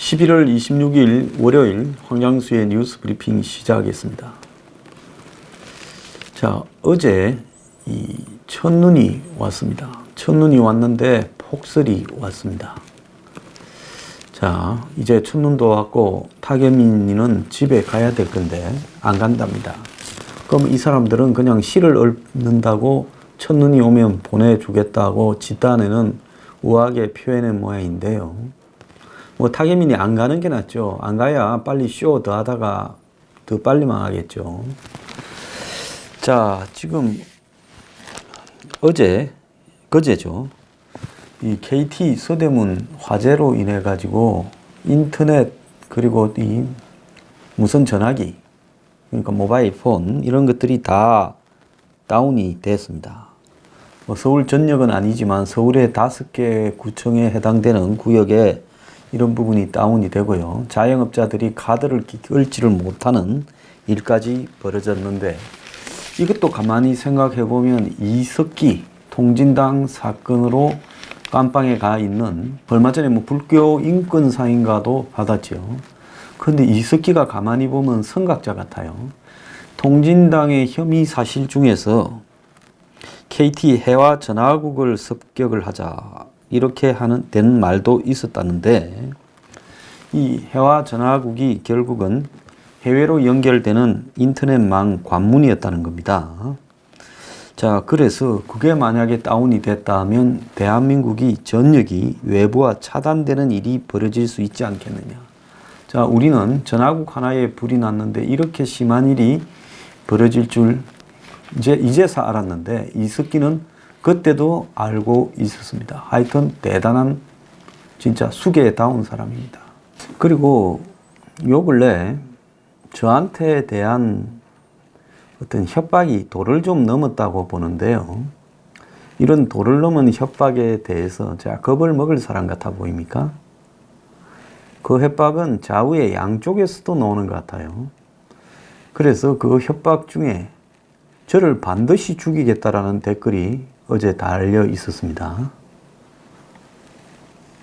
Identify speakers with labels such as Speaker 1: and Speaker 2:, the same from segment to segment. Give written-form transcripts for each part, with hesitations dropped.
Speaker 1: 11월 26일 월요일 황장수의 뉴스 브리핑 시작하겠습니다. 자, 어제 이 첫눈이 왔습니다. 첫눈이 왔는데 폭설이 왔습니다. 자, 이제 첫눈도 왔고 타계민이는 집에 가야 될 건데 안 간답니다. 그럼 이 사람들은 그냥 씨를 읊는다고 첫눈이 오면 보내주겠다고 집단에는 우아하게 표현한 모양인데요. 뭐 타계민이 안 가는 게 낫죠. 안 가야 빨리 쇼 더 하다가 더 빨리 망하겠죠. 자, 지금 그제죠. 이 KT 서대문 화재로 인해 가지고 인터넷 그리고 이 무선 전화기 그러니까 모바일 폰 이런 것들이 다 다운이 됐습니다. 뭐 서울 전역은 아니지만 서울의 5개 구청에 해당되는 구역에 이런 부분이 다운이 되고요. 자영업자들이 카드를 긁지를 못하는 일까지 벌어졌는데 이것도 가만히 생각해 보면 이석기 통진당 사건으로 깜빵에 가 있는 얼마 전에 뭐 불교 인권상인가도 받았죠. 그런데 이석기가 가만히 보면 선각자 같아요. 통진당의 혐의 사실 중에서 KT 해와 전화국을 습격을 하자 이렇게 된 말도 있었다는데 이 해와 전화국이 결국은 해외로 연결되는 인터넷망 관문이었다는 겁니다. 자, 그래서 그게 만약에 다운이 됐다면 대한민국이 전역이 외부와 차단되는 일이 벌어질 수 있지 않겠느냐. 자, 우리는 전화국 하나에 불이 났는데 이렇게 심한 일이 벌어질 줄 이제서 알았는데 이석기는 그때도 알고 있었습니다. 하여튼 대단한 진짜 수계다운 사람입니다. 그리고 요 근래 저한테 대한 어떤 협박이 도를 좀 넘었다고 보는데요. 이런 도를 넘은 협박에 대해서 제가 겁을 먹을 사람 같아 보입니까? 그 협박은 좌우의 양쪽에서도 나오는 것 같아요. 그래서 그 협박 중에 저를 반드시 죽이겠다라는 댓글이 어제 달려 있었습니다.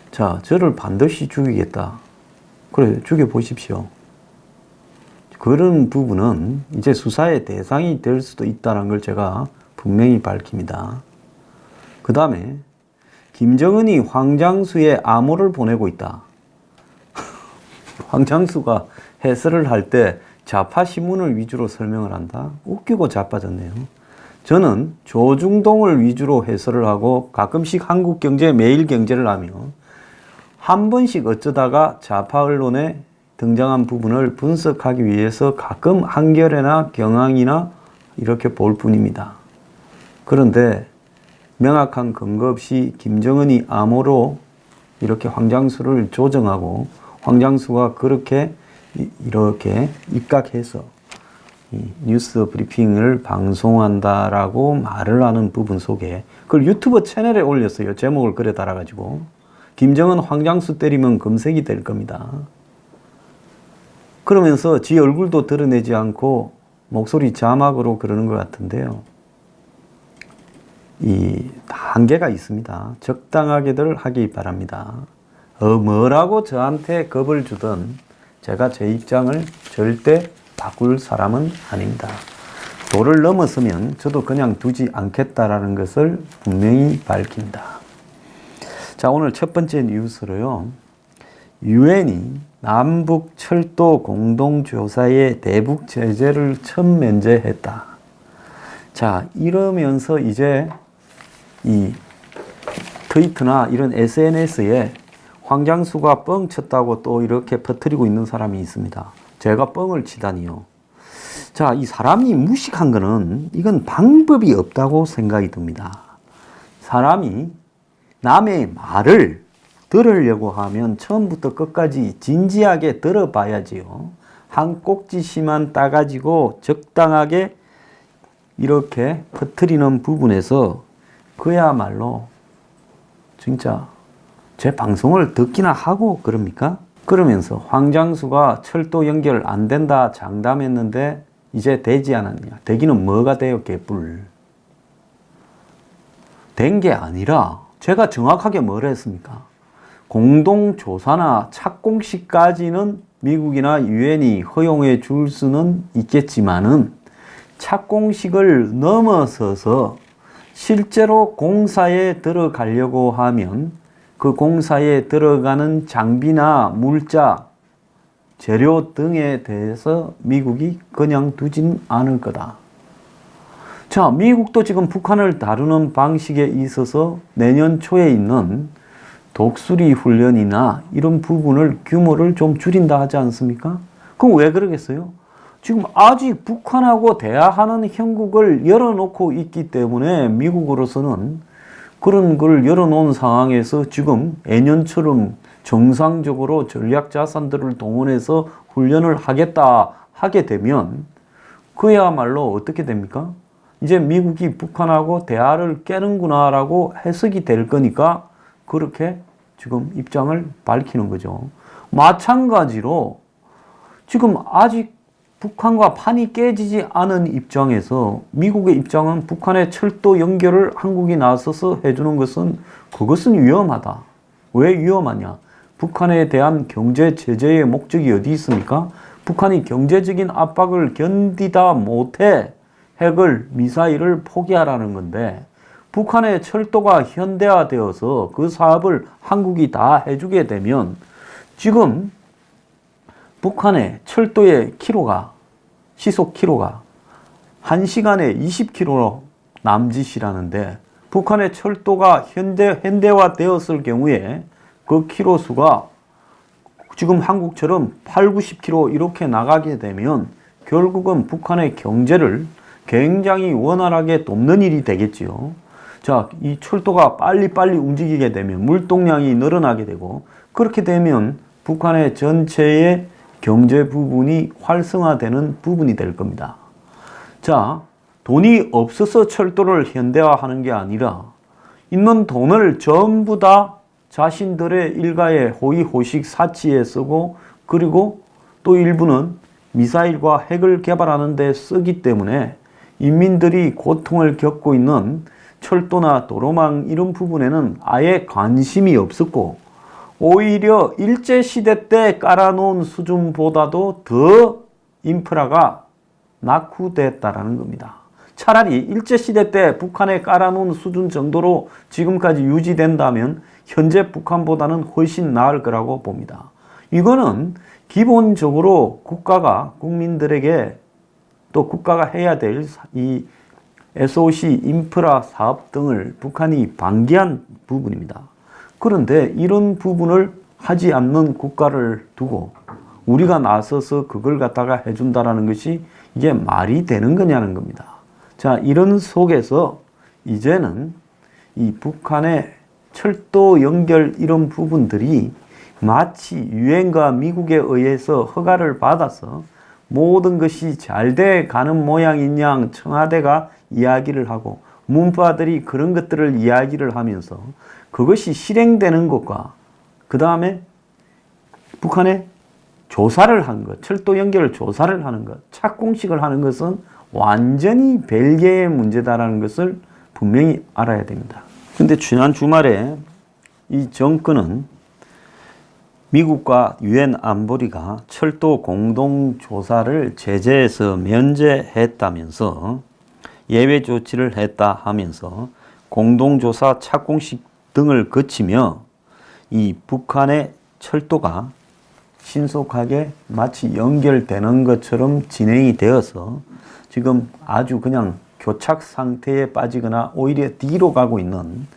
Speaker 1: 자, 저를 반드시 죽이겠다. 그래, 죽여보십시오. 그런 부분은 이제 수사의 대상이 될 수도 있다는 걸 제가 분명히 밝힙니다. 그 다음에 김정은이 황장수에 암호를 보내고 있다. 황장수가 해설을 할 때 좌파 신문을 위주로 설명을 한다? 웃기고 자빠졌네요. 저는 조중동을 위주로 해설을 하고 가끔씩 한국경제, 매일경제를 하며 한 번씩 어쩌다가 좌파 언론에 등장한 부분을 분석하기 위해서 가끔 한겨레나 경향이나 이렇게 볼 뿐입니다. 그런데 명확한 근거 없이 김정은이 암호로 이렇게 황장수를 조정하고 황장수가 그렇게 이렇게 입각해서 뉴스 브리핑을 방송한다라고 말을 하는 부분 속에 그걸 유튜브 채널에 올렸어요. 제목을 그래 달아가지고 김정은 황장수 때리면 검색이 될 겁니다. 그러면서 지 얼굴도 드러내지 않고 목소리 자막으로 그러는 것 같은데요. 이 한계가 있습니다. 적당하게들 하기 바랍니다. 뭐라고 저한테 겁을 주든 제가 제 입장을 절대 바꿀 사람은 아닙니다. 도를 넘어서면 저도 그냥 두지 않겠다라는 것을 분명히 밝힙니다. 자, 오늘 첫 번째 뉴스로요. 유엔이 남북 철도 공동조사에 대북 제재를 처음 면제했다. 자, 이러면서 이제 이 트위터나 이런 SNS에 황장수가 뻥 쳤다고 또 이렇게 퍼뜨리고 있는 사람이 있습니다. 제가 뻥을 치다니요. 자, 이 사람이 무식한 거는 이건 방법이 없다고 생각이 듭니다. 사람이 남의 말을 들으려고 하면 처음부터 끝까지 진지하게 들어봐야지요. 한 꼭지씨만 따가지고 적당하게 이렇게 퍼뜨리는 부분에서 그야말로 진짜 제 방송을 듣기나 하고 그럽니까? 그러면서 황장수가 철도 연결 안 된다 장담했는데 이제 되지 않았냐. 되기는 뭐가 돼요, 개뿔. 된 게 아니라 제가 정확하게 뭘 했습니까? 공동조사나 착공식까지는 미국이나 유엔이 허용해 줄 수는 있겠지만은 착공식을 넘어서서 실제로 공사에 들어가려고 하면 그 공사에 들어가는 장비나 물자, 재료 등에 대해서 미국이 그냥 두진 않을 거다. 자, 미국도 지금 북한을 다루는 방식에 있어서 내년 초에 있는 독수리 훈련이나 이런 부분을 규모를 좀 줄인다 하지 않습니까? 그럼 왜 그러겠어요? 지금 아직 북한하고 대화하는 형국을 열어놓고 있기 때문에 미국으로서는 그런 걸 열어놓은 상황에서 지금 예년처럼 정상적으로 전략 자산들을 동원해서 훈련을 하겠다 하게 되면 그야말로 어떻게 됩니까? 이제 미국이 북한하고 대화를 깨는구나라고 해석이 될 거니까 그렇게 지금 입장을 밝히는 거죠. 마찬가지로 지금 아직 북한과 판이 깨지지 않은 입장에서 미국의 입장은 북한의 철도 연결을 한국이 나서서 해주는 것은 그것은 위험하다. 왜 위험하냐? 북한에 대한 경제 제재의 목적이 어디 있습니까? 북한이 경제적인 압박을 견디다 못해 핵을, 미사일을 포기하라는 건데 북한의 철도가 현대화되어서 그 사업을 한국이 다 해주게 되면 지금 북한의 철도의 시속 키로가 1시간에 20km로 남짓이라는데 북한의 철도가 현대화되었을 경우에 그 키로수가 지금 한국처럼 8, 90km 이렇게 나가게 되면 결국은 북한의 경제를 굉장히 원활하게 돕는 일이 되겠지요. 자, 이 철도가 빨리빨리 움직이게 되면 물동량이 늘어나게 되고 그렇게 되면 북한의 전체의 경제 부분이 활성화되는 부분이 될 겁니다. 자, 돈이 없어서 철도를 현대화하는 게 아니라 있는 돈을 전부 다 자신들의 일가의 호의호식 사치에 쓰고 그리고 또 일부는 미사일과 핵을 개발하는 데 쓰기 때문에 인민들이 고통을 겪고 있는 철도나 도로망 이런 부분에는 아예 관심이 없었고 오히려 일제시대 때 깔아놓은 수준보다도 더 인프라가 낙후됐다라는 겁니다. 차라리 일제시대 때 북한에 깔아놓은 수준 정도로 지금까지 유지된다면 현재 북한보다는 훨씬 나을 거라고 봅니다. 이거는 기본적으로 국가가 국민들에게 또 국가가 해야 될 이 SOC 인프라 사업 등을 북한이 방기한 부분입니다. 그런데 이런 부분을 하지 않는 국가를 두고 우리가 나서서 그걸 갖다가 해준다라는 것이 이게 말이 되는 거냐는 겁니다. 자, 이런 속에서 이제는 이 북한의 철도 연결 이런 부분들이 마치 유엔과 미국에 의해서 허가를 받아서 모든 것이 잘 돼 가는 모양인 양 청와대가 이야기를 하고 문파들이 그런 것들을 이야기를 하면서 그것이 실행되는 것과 그 다음에 북한의 조사를 하는 것, 철도 연결을 조사를 하는 것, 착공식을 하는 것은 완전히 별개의 문제다라는 것을 분명히 알아야 됩니다. 근데 지난 주말에 이 정권은 미국과 유엔 안보리가 철도 공동조사를 제재에서 면제했다면서 예외 조치를 했다 하면서 공동조사 착공식 등을 거치며 이 북한의 철도가 신속하게 마치 연결되는 것처럼 진행이 되어서 지금 아주 그냥 교착 상태에 빠지거나 오히려 뒤로 가고 있는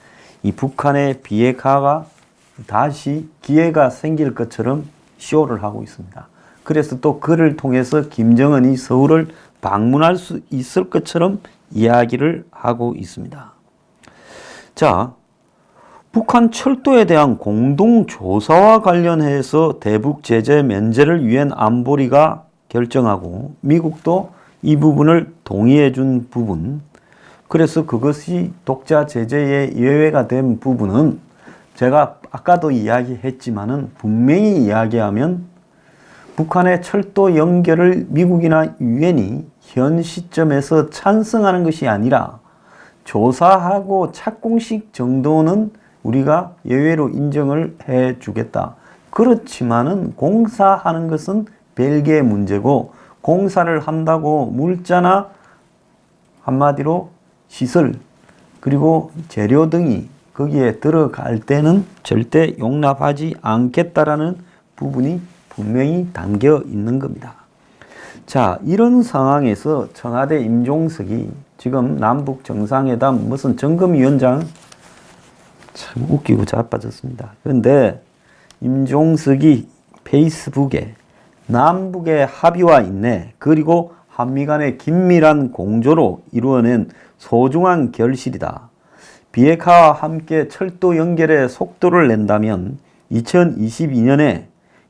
Speaker 1: 이 북한의 비핵화가 다시 기회가 생길 것처럼 쇼를 하고 있습니다. 그래서 또 그를 통해서 김정은이 서울을 방문할 수 있을 것처럼 이야기를 하고 있습니다. 자, 북한 철도에 대한 공동조사와 관련해서 대북 제재 면제를 유엔 안보리가 결정하고 미국도 이 부분을 동의해 준 부분, 그래서 그것이 독자 제재의 예외가 된 부분은 제가 아까도 이야기했지만은 분명히 이야기하면 북한의 철도 연결을 미국이나 유엔이 현 시점에서 찬성하는 것이 아니라 조사하고 착공식 정도는 우리가 예외로 인정을 해 주겠다. 그렇지만은 공사하는 것은 별개의 문제고, 공사를 한다고 물자나 한마디로 시설 그리고 재료 등이 거기에 들어갈 때는 절대 용납하지 않겠다라는 부분이 분명히 담겨 있는 겁니다. 자, 이런 상황에서 청와대 임종석이 지금 남북 정상회담 무슨 점검위원장, 참 웃기고 자빠졌습니다. 그런데 임종석이 페이스북에 남북의 합의와 인내 그리고 한미 간의 긴밀한 공조로 이루어낸 소중한 결실이다. 비핵화와 함께 철도 연결에 속도를 낸다면 2022년에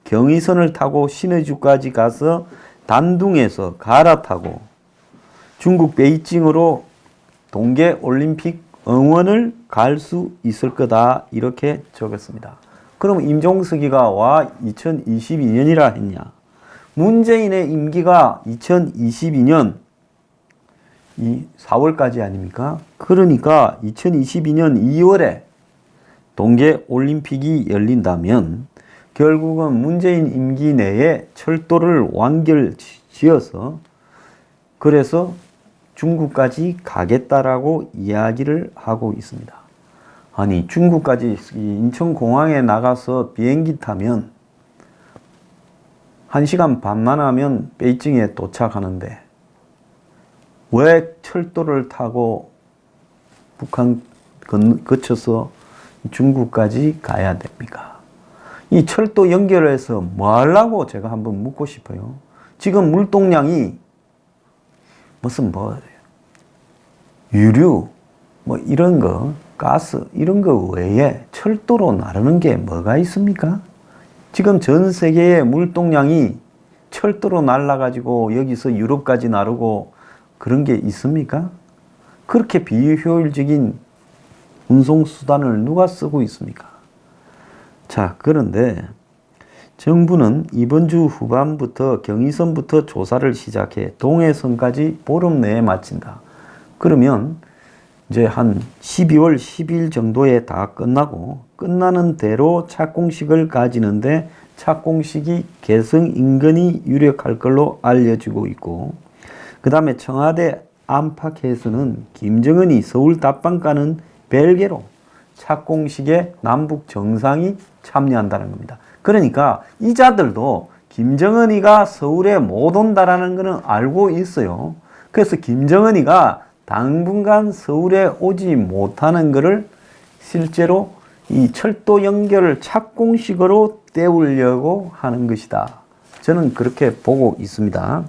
Speaker 1: 경의선을 타고 신의주까지 가서 단둥에서 갈아타고 중국 베이징으로 동계올림픽 응원을 갈 수 있을 거다. 이렇게 적었습니다. 그럼 임종석이가 와 2022년이라 했냐? 문재인의 임기가 2022년 4월까지 아닙니까? 그러니까 2022년 2월에 동계올림픽이 열린다면 결국은 문재인 임기 내에 철도를 완결 지어서 그래서 중국까지 가겠다라고 이야기를 하고 있습니다. 아니, 중국까지 인천공항에 나가서 비행기 타면 1시간 반만 하면 베이징에 도착하는데 왜 철도를 타고 북한 거쳐서 중국까지 가야 됩니까? 이 철도 연결해서 뭐 하려고 제가 한번 묻고 싶어요. 지금 물동량이 무슨 유류 이런 거, 가스 이런 거 외에 철도로 나르는 게 뭐가 있습니까? 지금 전 세계의 물동량이 철도로 날라가지고 여기서 유럽까지 나르고 그런 게 있습니까? 그렇게 비효율적인 운송수단을 누가 쓰고 있습니까? 자, 그런데 정부는 이번 주 후반부터 경의선부터 조사를 시작해 동해선까지 보름 내에 마친다. 그러면 이제 한 12월 10일 정도에 다 끝나고 끝나는 대로 착공식을 가지는데 착공식이 개성 인근이 유력할 걸로 알려지고 있고, 그 다음에 청와대 안팎에서는 김정은이 서울 답방가는 별개로 착공식에 남북 정상이 참여한다는 겁니다. 그러니까 이자들도 김정은이가 서울에 못 온다라는 것은 알고 있어요. 그래서 김정은이가 당분간 서울에 오지 못하는 것을 실제로 이 철도 연결을 착공식으로 때우려고 하는 것이다. 저는 그렇게 보고 있습니다.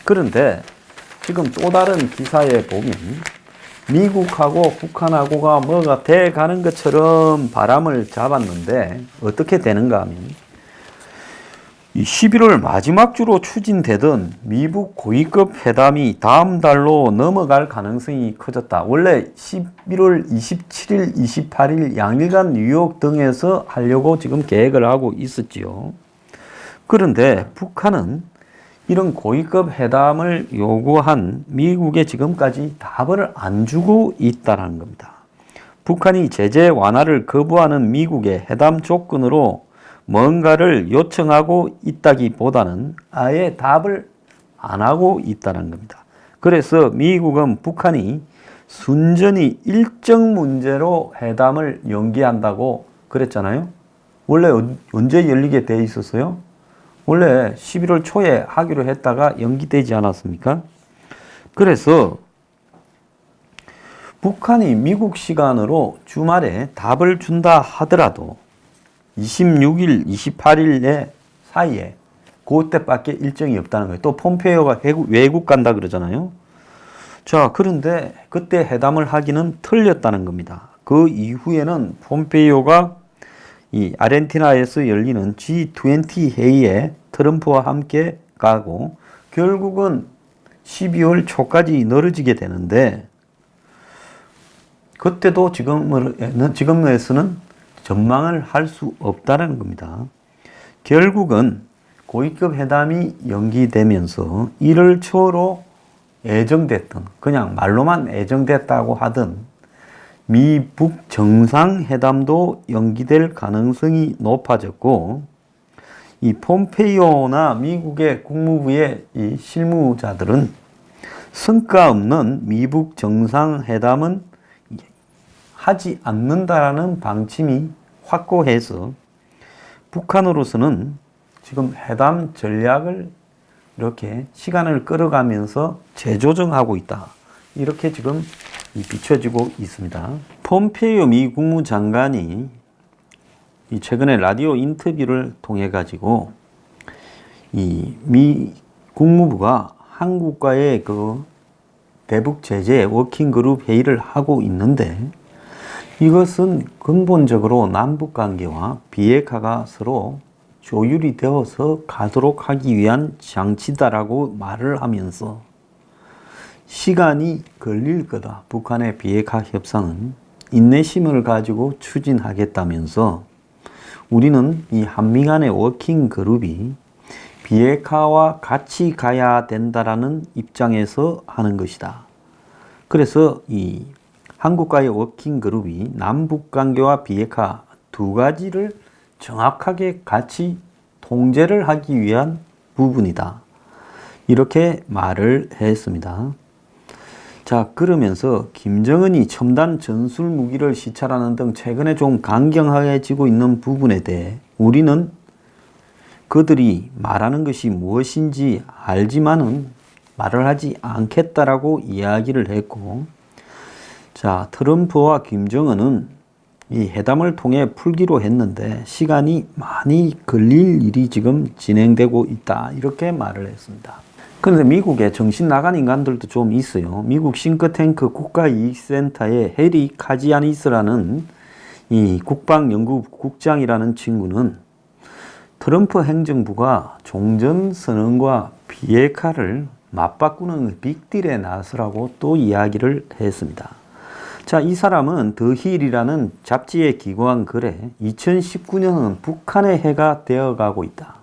Speaker 1: 그런데 지금 또 다른 기사에 보면 미국하고 북한하고가 뭐가 돼 가는 것처럼 바람을 잡았는데 어떻게 되는가 하면 11월 마지막 주로 추진되던 미북 고위급 회담이 다음 달로 넘어갈 가능성이 커졌다. 원래 11월 27일, 28일 양일간 뉴욕 등에서 하려고 지금 계획을 하고 있었지요. 그런데 북한은 이런 고위급 회담을 요구한 미국에 지금까지 답을 안 주고 있다는 겁니다. 북한이 제재 완화를 거부하는 미국의 회담 조건으로 뭔가를 요청하고 있다기보다는 아예 답을 안 하고 있다는 겁니다. 그래서 미국은 북한이 순전히 일정 문제로 회담을 연기한다고 그랬잖아요. 원래 언제 열리게 돼 있었어요? 원래 11월 초에 하기로 했다가 연기되지 않았습니까? 그래서 북한이 미국 시간으로 주말에 답을 준다 하더라도 26일, 28일 사이에 그때밖에 일정이 없다는 거예요. 또 폼페이오가 외국 간다 그러잖아요. 자, 그런데 그때 회담을 하기는 틀렸다는 겁니다. 그 이후에는 폼페이오가 이 아르헨티나에서 열리는 G20 회의에 트럼프와 함께 가고 결국은 12월 초까지 늘어지게 되는데 그때도 지금에서는 전망을 할 수 없다는 겁니다. 결국은 고위급 회담이 연기되면서 1월 초로 예정됐던, 그냥 말로만 예정됐다고 하던 미북 정상회담도 연기될 가능성이 높아졌고, 이 폼페이오나 미국의 국무부의 이 실무자들은 성과 없는 미북 정상회담은 하지 않는다라는 방침이 확고해서 북한으로서는 지금 회담 전략을 이렇게 시간을 끌어가면서 재조정하고 있다. 이렇게 지금 비춰지고 있습니다. 폼페이오 미 국무장관이 최근에 라디오 인터뷰를 통해 가지고 이 미 국무부가 한국과의 그 대북 제재 워킹그룹 회의를 하고 있는데, 이것은 근본적으로 남북 관계와 비핵화가 서로 조율이 되어서 가도록 하기 위한 장치다라고 말을 하면서 시간이 걸릴 거다. 북한의 비핵화 협상은 인내심을 가지고 추진하겠다면서 우리는 이 한미 간의 워킹 그룹이 비핵화와 같이 가야 된다라는 입장에서 하는 것이다. 그래서 이 한국과의 워킹 그룹이 남북 관계와 비핵화 두 가지를 정확하게 같이 통제를 하기 위한 부분이다. 이렇게 말을 했습니다. 자, 그러면서 김정은이 첨단 전술 무기를 시찰하는 등 최근에 좀 강경해지고 있는 부분에 대해 우리는 그들이 말하는 것이 무엇인지 알지만은 말을 하지 않겠다라고 이야기를 했고, 자, 트럼프와 김정은은 이 회담을 통해 풀기로 했는데 시간이 많이 걸릴 일이 지금 진행되고 있다. 이렇게 말을 했습니다. 그런데 미국에 정신 나간 인간들도 좀 있어요. 미국 싱크탱크 국가이익센터의 해리 카지아니스라는 이 국방연구국장이라는 친구는 트럼프 행정부가 종전선언과 비핵화를 맞바꾸는 빅딜에 나서라고 또 이야기를 했습니다. 자, 이 사람은 더 힐이라는 잡지에 기고한 글에 2019년은 북한의 해가 되어가고 있다.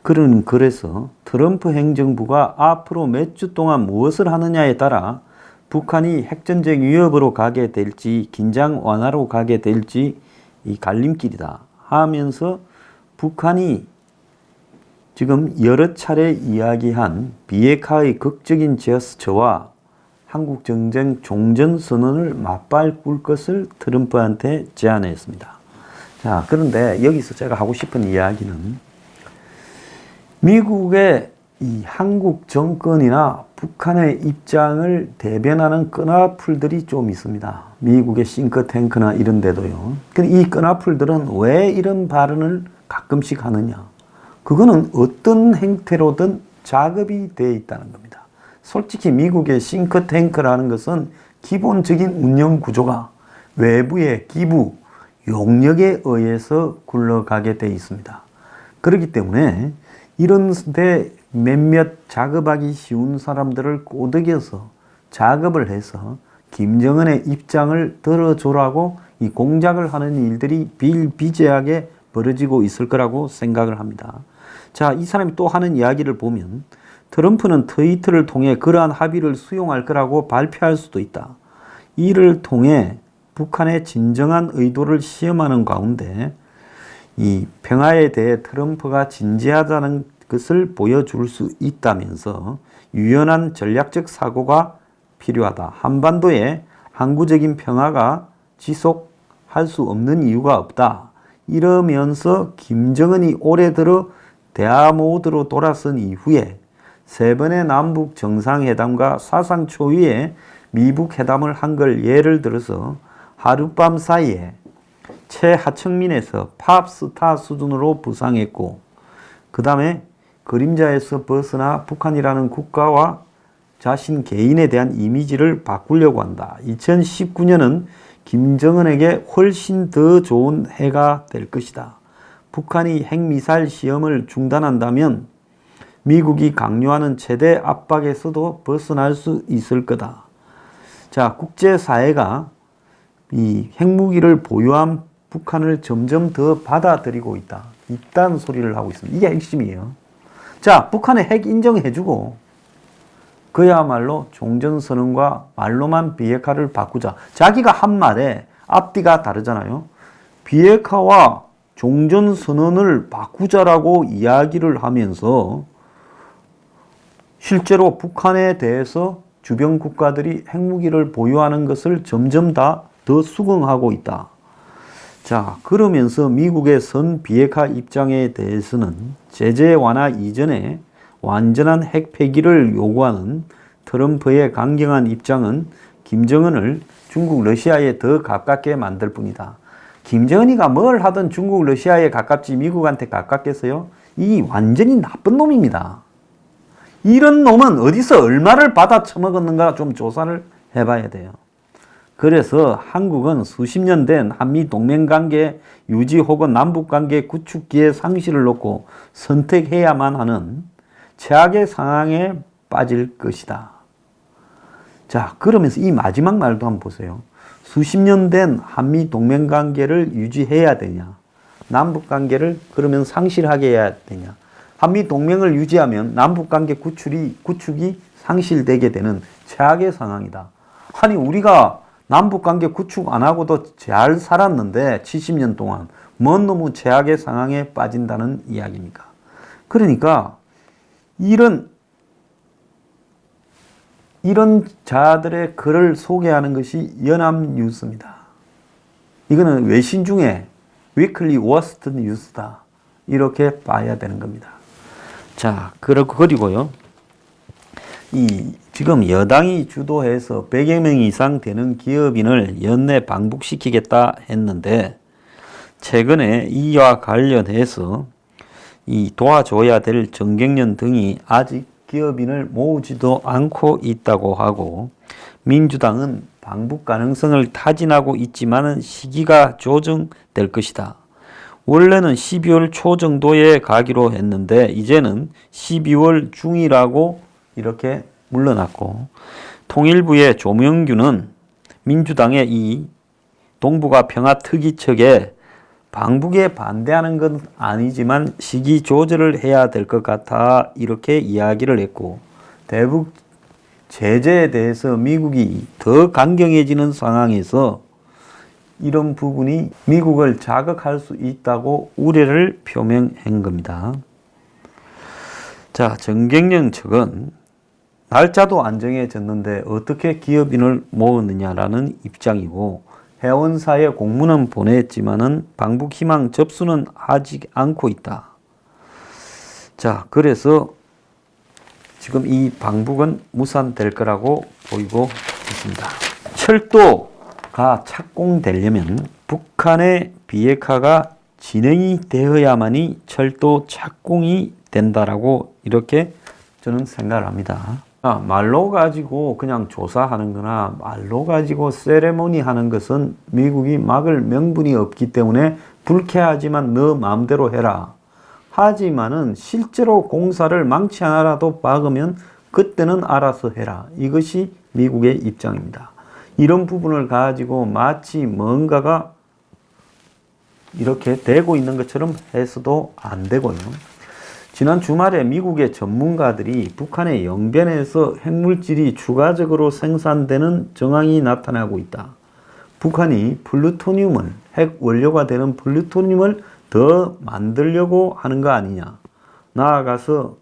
Speaker 1: 그는 그래서 트럼프 행정부가 앞으로 몇 주 동안 무엇을 하느냐에 따라 북한이 핵전쟁 위협으로 가게 될지 긴장 완화로 가게 될지 이 갈림길이다 하면서 북한이 지금 여러 차례 이야기한 비핵화의 극적인 제스처와 한국 정쟁 종전선언을 맞바꿀 것을 트럼프한테 제안했습니다. 자, 그런데 여기서 제가 하고 싶은 이야기는 미국의 이 한국 정권이나 북한의 입장을 대변하는 끈화풀들이 좀 있습니다. 미국의 싱크탱크나 이런 데도요. 이 끈화풀들은 왜 이런 발언을 가끔씩 하느냐? 그거는 어떤 행태로든 작업이 되어 있다는 겁니다. 솔직히 미국의 싱크탱크라는 것은 기본적인 운영 구조가 외부의 기부, 용역에 의해서 굴러가게 되어 있습니다. 그렇기 때문에 이런 데 몇몇 작업하기 쉬운 사람들을 꼬드겨서 작업을 해서 김정은의 입장을 들어주라고 이 공작을 하는 일들이 비일비재하게 벌어지고 있을 거라고 생각을 합니다. 자, 이 사람이 또 하는 이야기를 보면 트럼프는 트위터를 통해 그러한 합의를 수용할 거라고 발표할 수도 있다. 이를 통해 북한의 진정한 의도를 시험하는 가운데 이 평화에 대해 트럼프가 진지하다는 것을 보여줄 수 있다면서 유연한 전략적 사고가 필요하다. 한반도에 항구적인 평화가 지속할 수 없는 이유가 없다. 이러면서 김정은이 올해 들어 대화 모드로 돌아선 이후에 세 번의 남북 정상회담과 사상 초유의 미북 회담을 한 걸 예를 들어서 하룻밤 사이에 최하층민에서 팝스타 수준으로 부상했고, 그 다음에 그림자에서 벗어나 북한이라는 국가와 자신 개인에 대한 이미지를 바꾸려고 한다. 2019년은 김정은에게 훨씬 더 좋은 해가 될 것이다. 북한이 핵미사일 시험을 중단한다면 미국이 강요하는 최대 압박에서도 벗어날 수 있을 거다. 자, 국제사회가 이 핵무기를 보유한 북한을 점점 더 받아들이고 있다. 이딴 소리를 하고 있습니다. 이게 핵심이에요. 자, 북한의 핵 인정해주고 그야말로 종전선언과 말로만 비핵화를 바꾸자. 자기가 한 말에 앞뒤가 다르잖아요. 비핵화와 종전선언을 바꾸자라고 이야기를 하면서 실제로 북한에 대해서 주변 국가들이 핵무기를 보유하는 것을 점점 더 수긍하고 있다. 자, 그러면서 미국의 선 비핵화 입장에 대해서는 제재 완화 이전에 완전한 핵 폐기를 요구하는 트럼프의 강경한 입장은 김정은을 중국, 러시아에 더 가깝게 만들 뿐이다. 김정은이가 뭘 하든 중국, 러시아에 가깝지 미국한테 가깝겠어요? 이 완전히 나쁜 놈입니다. 이런 놈은 어디서 얼마를 받아 처먹었는가 좀 조사를 해봐야 돼요. 그래서 한국은 수십 년 된 한미 동맹관계 유지 혹은 남북관계 구축기의 상실을 놓고 선택해야만 하는 최악의 상황에 빠질 것이다. 자, 그러면서 이 마지막 말도 한번 보세요. 수십 년 된 한미 동맹관계를 유지해야 되냐? 남북관계를 그러면 상실하게 해야 되냐? 한미 동맹을 유지하면 남북관계 구축이 상실되게 되는 최악의 상황이다. 아니, 우리가 남북관계 구축 안 하고도 잘 살았는데 70년 동안 뭔 너무 최악의 상황에 빠진다는 이야기입니까? 그러니까 이런 자들의 글을 소개하는 것이 연합뉴스입니다. 이거는 외신 중에 위클리 워스트 뉴스다. 이렇게 봐야 되는 겁니다. 자, 그리고요. 지금 여당이 주도해서 100여 명 이상 되는 기업인을 연내 방북시키겠다 했는데, 최근에 이와 관련해서 도와줘야 될 정경련 등이 아직 기업인을 모으지도 않고 있다고 하고, 민주당은 방북 가능성을 타진하고 있지만 시기가 조정될 것이다. 원래는 12월 초 정도에 가기로 했는데 이제는 12월 중이라고 이렇게 물러났고, 통일부의 조명규는 민주당의 이 동북아 평화특위측에 방북에 반대하는 건 아니지만 시기 조절을 해야 될 것 같아 이렇게 이야기를 했고, 대북 제재에 대해서 미국이 더 강경해지는 상황에서 이런 부분이 미국을 자극할 수 있다고 우려를 표명한 겁니다. 자, 정경련 측은 날짜도 안 정해졌는데 어떻게 기업인을 모으느냐라는 입장이고, 회원사에 공문은 보냈지만은 방북 희망 접수는 하지 않고 있다. 자, 그래서 지금 이 방북은 무산될 거라고 보이고 있습니다. 철도가 착공되려면 북한의 비핵화가 진행이 되어야만이 철도 착공이 된다라고 이렇게 저는 생각을 합니다. 말로 가지고 그냥 조사하는 거나 말로 가지고 세레모니 하는 것은 미국이 막을 명분이 없기 때문에 불쾌하지만 너 마음대로 해라. 하지만은 실제로 공사를 망치 하나라도 박으면 그때는 알아서 해라. 이것이 미국의 입장입니다. 이런 부분을 가지고 마치 뭔가가 이렇게 되고 있는 것처럼 해서도 안 되고요. 지난 주말에 미국의 전문가들이 북한의 영변에서 핵물질이 추가적으로 생산되는 정황이 나타나고 있다. 북한이 플루토늄을, 핵 원료가 되는 플루토늄을 더 만들려고 하는 거 아니냐. 나아가서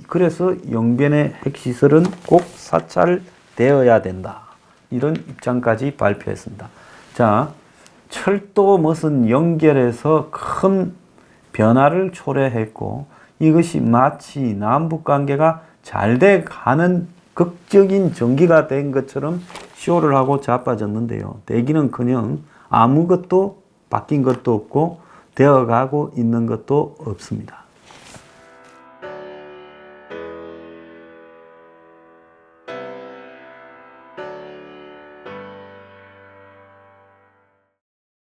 Speaker 1: 그래서 영변의 핵시설은 꼭 사찰되어야 된다. 이런 입장까지 발표했습니다. 자, 철도 무슨 연결해서 큰 변화를 초래했고, 이것이 마치 남북관계가 잘 돼 가는 극적인 전기가 된 것처럼 쇼를 하고 자빠졌는데요. 되기는커녕 아무것도 바뀐 것도 없고 되어가고 있는 것도 없습니다.